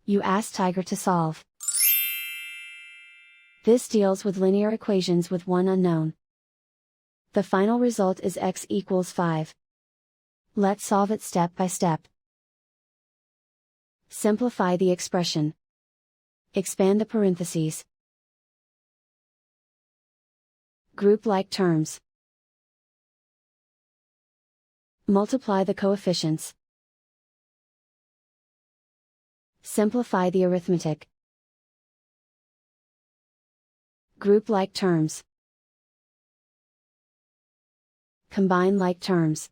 You ask Tiger to solve. This deals with linear equations with one unknown. The final result is x equals 5. Let's solve it step by step. Simplify the expression. Expand the parentheses. Group like terms. Multiply the coefficients. Simplify the arithmetic. Group like terms. Combine like terms.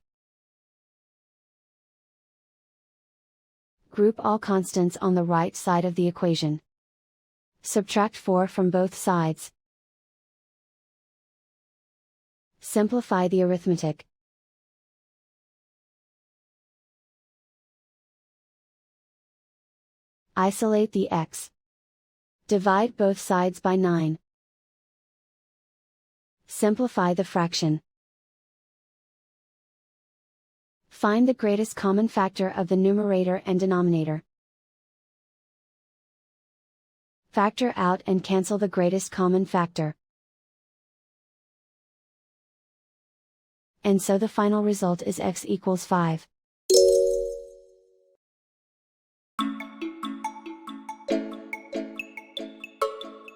Group all constants on the right side of the equation. Subtract 4 from both sides. Simplify the arithmetic. Isolate the x. Divide both sides by 9. Simplify the fraction. Find the greatest common factor of the numerator and denominator. Factor out and cancel the greatest common factor. And so the final result is x equals 5.